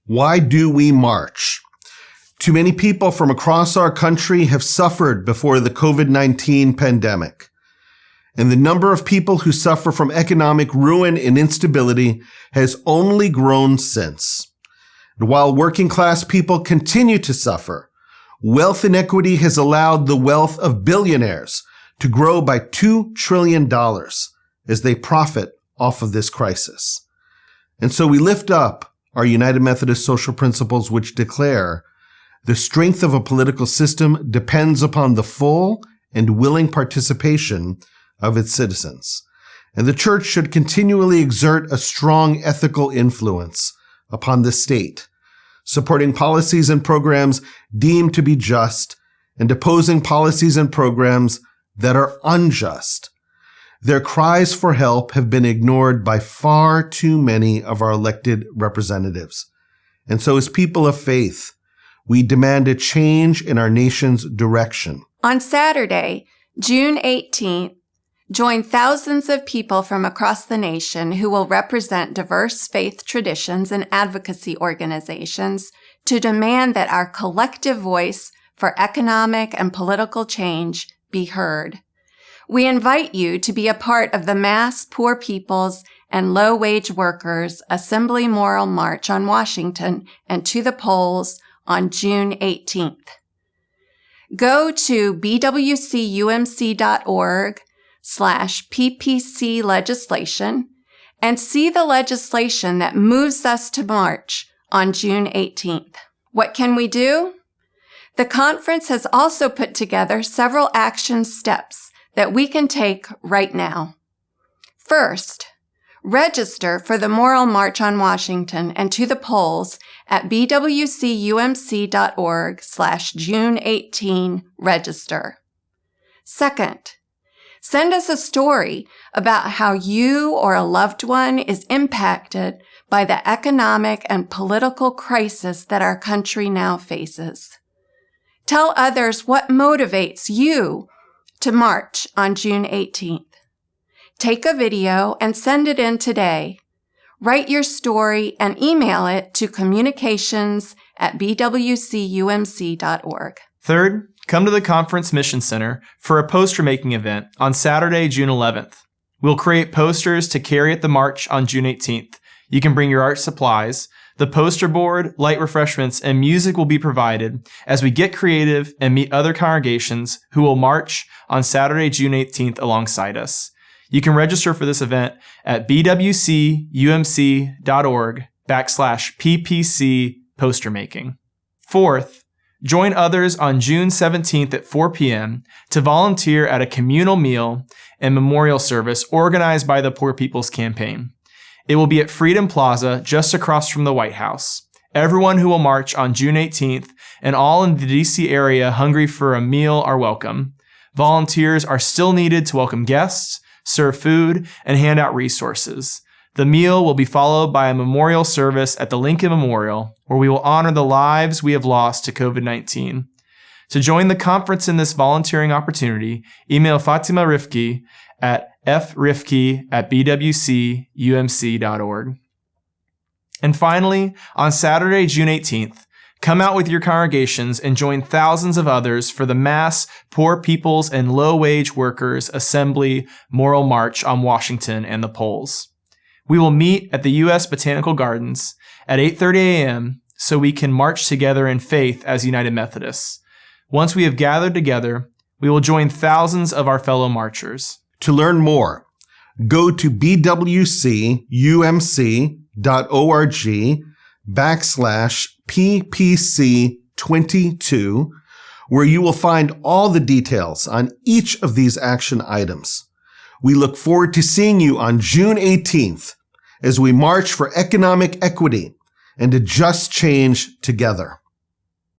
Why do we march? Too many people from across our country have suffered before the COVID-19 pandemic. And the number of people who suffer from economic ruin and instability has only grown since. And while working class people continue to suffer, wealth inequity has allowed the wealth of billionaires to grow by $2 trillion as they profit off of this crisis. And so we lift up our United Methodist social principles, which declare the strength of a political system depends upon the full and willing participation of its citizens. And the church should continually exert a strong ethical influence upon the state, supporting policies and programs deemed to be just and opposing policies and programs that are unjust. Their cries for help have been ignored by far too many of our elected representatives. And so as people of faith, we demand a change in our nation's direction. On Saturday, June 18th, join thousands of people from across the nation who will represent diverse faith traditions and advocacy organizations to demand that our collective voice for economic and political change be heard. We invite you to be a part of the mass poor people's and low-wage workers Assembly Moral March on Washington and to the polls on June 18th. Go to bwcumc.org/PPC legislation and see the legislation that moves us to march on June 18th. What can we do? The conference has also put together several action steps that we can take right now. First, register for the Moral March on Washington and to the polls at bwcumc.org/June18register. Second, send us a story about how you or a loved one is impacted by the economic and political crisis that our country now faces. Tell others what motivates you to march on June 18th. Take a video and send it in today. Write your story and email it to communications@bwcumc.org. Third, come to the Conference Mission Center for a poster-making event on Saturday, June 11th. We'll create posters to carry at the march on June 18th. You can bring your art supplies. The poster board, light refreshments, and music will be provided as we get creative and meet other congregations who will march on Saturday, June 18th alongside us. You can register for this event at bwcumc.org/PPC poster making. Fourth, join others on June 17th at 4 p.m. to volunteer at a communal meal and memorial service organized by the Poor People's Campaign. It will be at Freedom Plaza, just across from the White House. Everyone who will march on June 18th and all in the DC area hungry for a meal are welcome. Volunteers are still needed to welcome guests, serve food, and hand out resources. The meal will be followed by a memorial service at the Lincoln Memorial, where we will honor the lives we have lost to COVID-19. To join the conference in this volunteering opportunity, email Fatima Rifki at frifki@bwcumc.org. And finally, on Saturday, June 18th, come out with your congregations and join thousands of others for the mass Poor People's and Low-Wage Workers Assembly Moral March on Washington and the polls. We will meet at the U.S. Botanical Gardens at 8:30 a.m. so we can march together in faith as United Methodists. Once we have gathered together, we will join thousands of our fellow marchers. To learn more, go to bwcumc.org/PPC22, where you will find all the details on each of these action items. We look forward to seeing you on June 18th as we march for economic equity and a just change together.